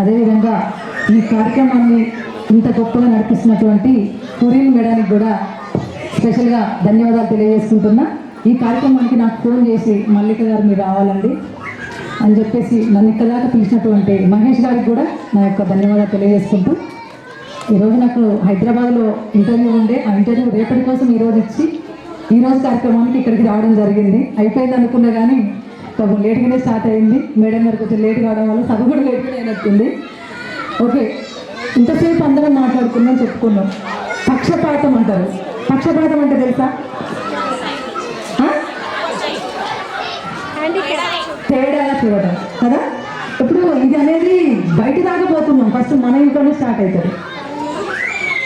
అదేవిధంగా ఈ కార్యక్రమాన్ని ఇంత గొప్పగా నడిపిస్తున్నటువంటి కురీన్ మేడానికి కూడా స్పెషల్గా ధన్యవాదాలు తెలియజేసుకుంటున్నా. ఈ కార్యక్రమానికి నాకు ఫోన్ చేసి మల్లిక గారు మీరు రావాలండి అని చెప్పేసి నన్ను ఇక్కడ దాకా పిలిచినటువంటి మహేష్ గారికి కూడా నా యొక్క ధన్యవాదాలు తెలియజేసుకుంటూ, ఈరోజు నాకు హైదరాబాద్లో ఇంటర్వ్యూ ఉండే, ఆ ఇంటర్వ్యూ రేపటి కోసం ఈరోజు ఇచ్చి ఈరోజు కార్యక్రమానికి ఇక్కడికి రావడం జరిగింది. అయిపోయింది అనుకున్నా కానీ కొంచెం లేట్గానే స్టార్ట్ అయింది. మేడం గారు కొంచెం లేట్ కావడం వల్ల సభ కూడా లేట్గానే అయినట్టుంది. ఓకే, ఇంతసేపు అందరం మాట్లాడుకున్నాం, చెప్పుకున్నాం. పక్షపాతం అంటారు. పక్షపాతం అంటే తెలుసా? తేడాగా చూడటం కదా. ఇప్పుడు ఇది అనేది బయట దాకపోతున్నాం. ఫస్ట్ మన ఇంట్లోనే స్టార్ట్ అవుతుంది.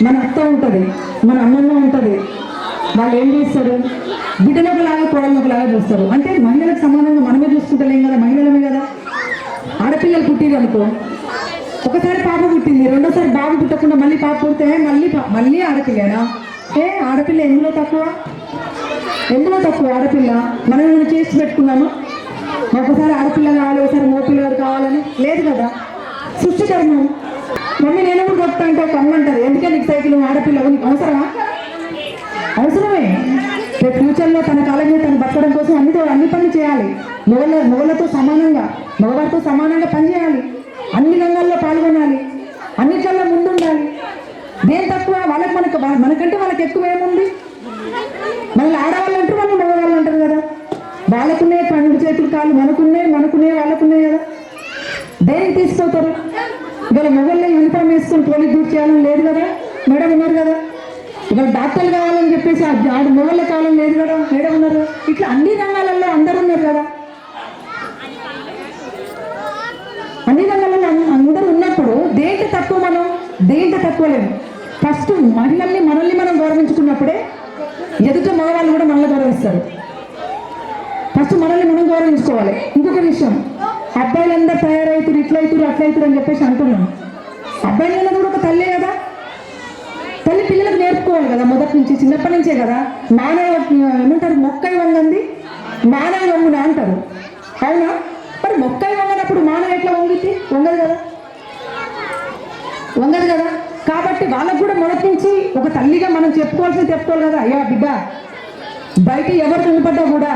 మన అత్త ఉంటుంది, మన అమ్మమ్మ ఉంటుంది. వాళ్ళు ఏం చేస్తారు? బిడ్డను ఒకలాగా కోడలను ఒకలాగా చూస్తారు. అంటే మహిళలకు సమానంగా మనమే చూసుకుంటలేం కదా, మహిళలమే కదా. ఆడపిల్లలు పుట్టిరు అనుకో, ఒకసారి పాప పుట్టింది, రెండోసారి బాబు పుట్టకుండా మళ్ళీ పాప పుడితే మళ్ళీ ఆడపిల్లేనా? ఆడపిల్ల ఎందులో తక్కువ? ఆడపిల్ల మనం ఏమైనా చేసి పెట్టుకున్నామా? ఒకసారి ఆడపిల్ల కావాలి, ఒకసారి మోపిల్లగాడు కావాలని లేదు కదా. సృష్టి ధర్మం. మమ్మీ నేను కూడా కొట్టా అంటే ఒక అమ్మ అంటారు, ఎందుకే నీకు సైకిల్ ఆడపిల్ల నీకు అవసరమా? అవసరమే. రేపు ఫ్యూచర్లో తన కాలం మీద తను బతకడం కోసం అన్ని పనులు చేయాలి. మొగలతో సమానంగా, మగవారితో సమానంగా పనిచేయాలి. అన్ని రంగాల్లో పాల్గొనాలి, అన్నిట్లలో ముందుండాలి. దేని తక్కువ? మనకంటే వాళ్ళకి ఎక్కువ ఏముంది? మనల్ని ఆడవాళ్ళు అంటారు, వాళ్ళు మగవాళ్ళు అంటారు కదా. వాళ్ళకున్నే పండు చేతులు కాళ్ళు మనకున్నే వాళ్ళకున్నాయి కదా. దేనికి తీసుకుపోతారు? ఇవాళ మొగల్లో యూనిఫామ్ వేసుకొని పోలీస్ డ్యూటీ చేయాలని లేదు కదా. మేడం ఉన్నారు కదా. ఇవాళ డాక్టర్లు కావాలని చెప్పేసి మొగల్లో కావాలని లేదు కదా. మేడం ఉన్నారు. ఇట్లా అన్ని రంగాలలో అందరూ ఉన్నారు కదా. అన్ని రంగాలలో అందరూ ఉన్నప్పుడు దేంట్లో తక్కువ? దేంట్లో తక్కువ లేదు. ఫస్ట్ మనల్ని మనం గౌరవించుకున్నప్పుడే ఎదుట మగవాళ్ళు కూడా మనల్ని గౌరవిస్తారు. ఫస్ట్ మనల్ని మనం గౌరవించుకోవాలి. ఇంకొక విషయం, అబ్బాయిలందరూ తయారవుతారు, ఇట్లవుతారు అట్లవుతారు అని చెప్పేసి అంటున్నాం. అబ్బాయిలందరూ కూడా ఒక తల్లే కదా. తల్లి పిల్లలకు నేర్పుకోవాలి కదా, మొదటి నుంచి, చిన్నప్పటి నుంచే కదా. ఏమంటారు? మొక్కై వంగంది మానవ వంగున అంటారు. అవునా? మరి మొక్కై వంగనప్పుడు మానవ ఎట్లా వంగదు కదా. కాబట్టి వాళ్ళకు కూడా మొదటి నుంచి ఒక తల్లిగా మనం చెప్పుకోవాలి కదా. అయ్యా బిడ్డ, బయట ఎవరు కనపడ్డా కూడా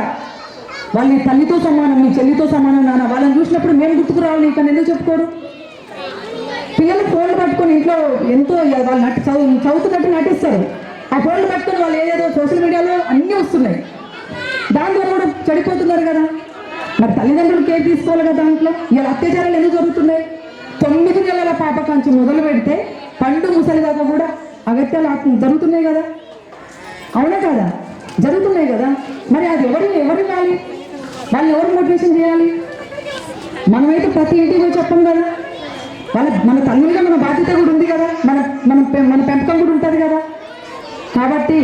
వాళ్ళు నీ తల్లితో సమానం, నీ చెల్లితో సమానం నాన్న. వాళ్ళని చూసినప్పుడు మేము గుర్తుకు రావాలి, ఇక్కడ ఎందుకు చెప్పుకోరు? పిల్లలు ఫోన్లు పట్టుకొని ఇంట్లో ఎంతో వాళ్ళు చదువుతున్నట్టు నటిస్తారు. ఆ ఫోన్లు పట్టుకొని వాళ్ళు ఏదేదో సోషల్ మీడియాలో అన్నీ వస్తున్నాయి. దాని ద్వారా కూడా చెడిపోతున్నారు కదా. మరి తల్లిదండ్రులు కేర్ తీసుకోవాలి కదా. దాంట్లో ఇలా అత్యాచారాలు ఎందుకు జరుగుతున్నాయి? 9 నెలల పాప కాంచి మొదలు పెడితే పండు ముసలి దాకా కూడా అగత్యాలు జరుగుతున్నాయి కదా. అవునా కదా? జరుగుతున్నాయి కదా. మరి అది ఎవరు ఇవ్వాలి? వాళ్ళు ఎవరు మోటివేషన్ చేయాలి? మనమైతే ప్రతి ఇంటికి పోయి చెప్పం కదా. మన తల్లిగా మన బాధ్యత కూడా ఉంది కదా. మన పెంపకం కూడా ఉంటుంది కదా. కాబట్టి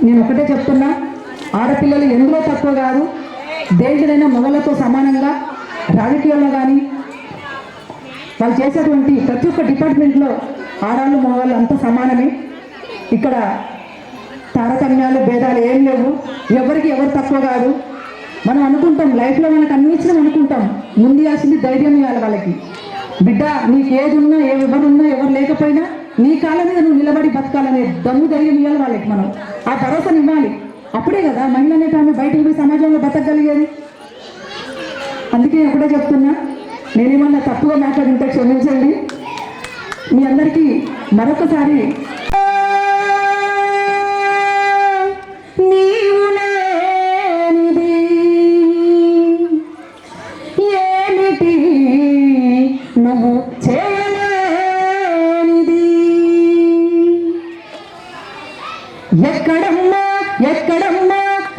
నేను ఒకటే చెప్తున్నా, ఆడపిల్లలు ఎందులో తక్కువ కాదు. దేంట్లోనైనా మొగలతో సమానంగా రాజకీయాల్లో కానీ వాళ్ళు చేసేటువంటి ప్రతి ఒక్క డిపార్ట్మెంట్లో ఆడవాళ్ళు మగవాళ్ళు అంతా సమానమే. ఇక్కడ తారతమ్యాలు భేదాలు ఏం లేవు. ఎవరికి ఎవరు తక్కువ కాదు. మనం అనుకుంటాం లైఫ్లో మనకు అన్ని ఇచ్చినాం అనుకుంటాం. ముందు ఇవ్వాల్సింది ధైర్యం ఇవ్వాలి వాళ్ళకి. బిడ్డ, నీకు ఏది ఉన్నా, ఎవరున్నా, ఎవరు లేకపోయినా నీ కాళ్ళ మీద నువ్వు నిలబడి బతకాలనే దమ్ము ధైర్యం ఇవ్వాలి వాళ్ళకి. మనం ఆ భరోసాని ఇవ్వాలి. అప్పుడే కదా మహిళ అనేట ఆమె బయటకు పోయి సమాజంలో బతకగలిగేది. అందుకే ఒకటే చెప్తున్నా, నేనేమన్నా తప్పుగా మాట్లాడింటే క్షమించండి. మీ అందరికీ మరొకసారి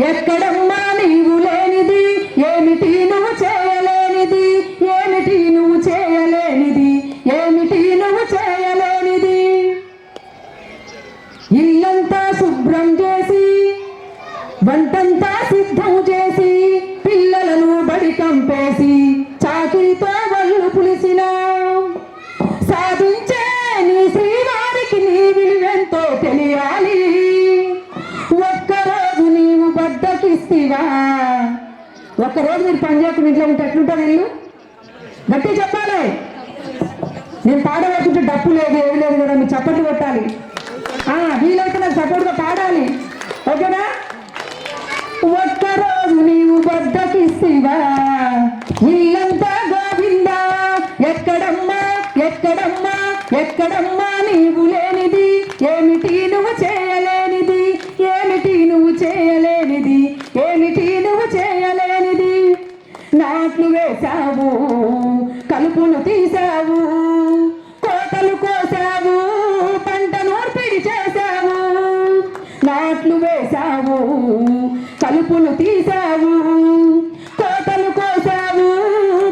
ఎక్కడమ్మా నీవు లేనిది, ఏమిటి నువ్వు చేయలేనిది, ఏమిటి నువ్వు చేయలేనిది, ఏమిటి నువ్వు చేయలేనిది. ఇల్లంతా శుభ్రం చేసి, వంటంతా సిద్ధం చేసి, పిల్లలను బడి కంపేసి, చాకిరితో వల్లు పులిసిన సాధించే నీ శ్రీవారికి నీ విలువెంతో తెలియాలి. ఒక్కరోజు మీరు పని చేయకుండా ఇంట్లో ఉంటే ఎట్లుంటుంది? ఇల్లు గట్టి చెప్పాలి. నేను పాడవలసింటే డప్పు లేదు ఏమి లేదు కదా, మీరు చప్పట్లు కొట్టాలి. వీలైతే నాకు సపోర్ట్గా పాడాలి, ఓకేనా? ఒక్కరోజు నీవు బద్దకిస్తివా ఇల్లంతా గోవిందా, ఎక్కడమ్మా ఎక్కడమ్మా ఎక్కడమ్మా నీవు లేనిది, ఏమిటి నువ్వు చేయలేనిది, ఏమిటి నువ్వు చేయలేనిది, ఏమిటి నువ్వు చేయలేనిది. నాట్లు వేశావు, కలుపులు తీసావు, కోతలు కోసావు, పంట నూర్పిడి చేశావు. నాట్లు వేశావు, కలుపులు తీసావు, కోతలు కోసావు,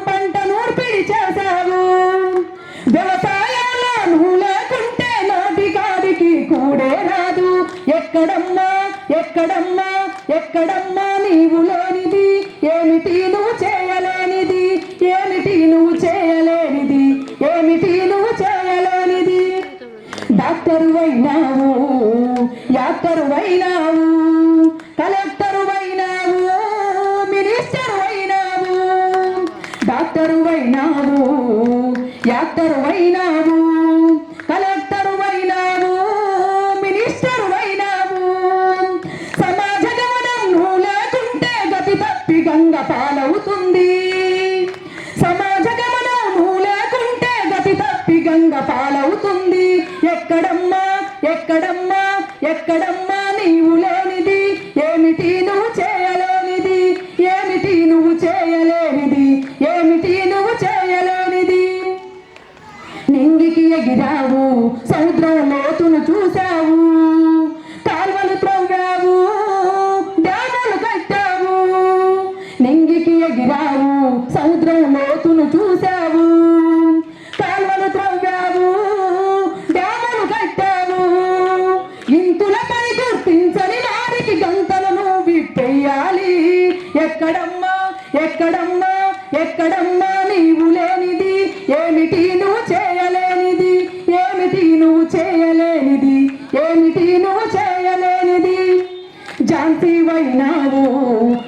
పంట నూర్పిడి చేశావు. వ్యవసాయంలో నువ్వు లేకుంటే నాటికాడికి కూడే రాదు. ఎక్కడమ్మా ఎక్కడమ్మా ఎక్కడమ్మా నీవు లేనిది, ఏమిటి నువ్వు చేయలేనిది, ఏమిటి నువ్వు చేయలేనిది, ఏమిటి నువ్వు చేయలేనిది. డాక్టరు అయినావు, యాక్టరు అయినావు, కలెక్టరు అయినావు, మినిస్టరు అయినావు. డాక్టరు అయినావు, యాక్టరు అయినావు, కలెక్టరు అయినావు, మినిస్టరు అయినావు. సమాజ గమనం నువ్వు లేకుంటే గతి తప్పి గంగ పాలవుతుంది. సమాజ గమనం నువ్వు లేకుంటే గతి తప్పి గంగ పాలవుతుంది. ఎక్కడమ్మా ఎక్కడమ్మా ఎక్కడమ్మా నీవు లేనిది, ఏమిటి నువ్వు చేయలేనిది, ఏమిటి నువ్వు చేయలేనిది, ఏమిటి నువ్వు చేయలేనిది. నింగికి ఎగిరావు, సముద్రం లోతును చూసావు, కాల్వలు త్రవ్వావు, డ్యాములు కట్టావు. నింగికి ఎగిరావు, సముద్రం లోతును చూసావు, కాల్వలు త్రవ్వావు, డ్యాములు కట్టావు. ఇంతుల పని గుర్తించని వారికి గంతలను విప్పేయాలి. ఎక్కడమ్మా ఎక్కడమ్మా ఎక్కడమ్మా నీవు లేనిది, ఏమిటి నువ్వు చేయలేనిది, ఏమిటి నువ్వు చేయలేనిది, ఏమిటి నువ్వు చేయలేనిది. ఝాన్సీ వైనావు,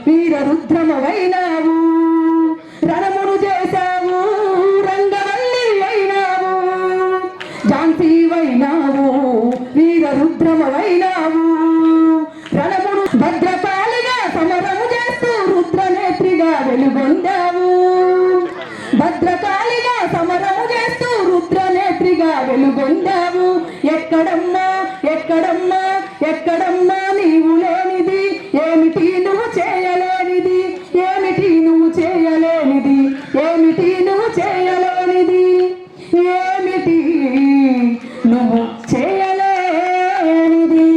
వీరరుద్రమవైనావు, రణమును చేశావు, రంగవల్లి అయినావు. ఝాన్సీ వైనావు, వీరరుద్రమవైనావు, రణమును భద్రకాళిగా సమరము చేస్తూ రుద్రనేత్రిగా వెలుగొందావు. భద్రకాళిగా సమరము చేస్తూ రుద్రనేత్రిగా వెలుగొందావు. ఎక్కడమ్మా ఎక్కడమ్మా ఎక్కడమ్మా నీవు లేనిది, ఏమిటి నువ్వు చేయలేనిది, ఏమిటి నువ్వు చేయలేనిది, ఏమిటి నువ్వు చేయలేనిది, ఏమిటి నువ్వు చేయలేనిది.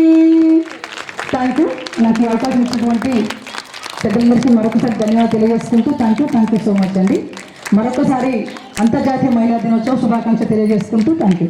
Thank you. నాకు ఈ అవకాశం ఇచ్చినటువంటి పెద్దలందరికీ మరొకసారి ధన్యవాదాలు తెలియజేసుకుంటూ థ్యాంక్ యూ సో మచ్ అండి. మరొకసారి అంతర్జాతీయ మహిళా దినోత్సవ శుభాకాంక్షలు తెలియజేసుకుంటూ థ్యాంక్ యూ.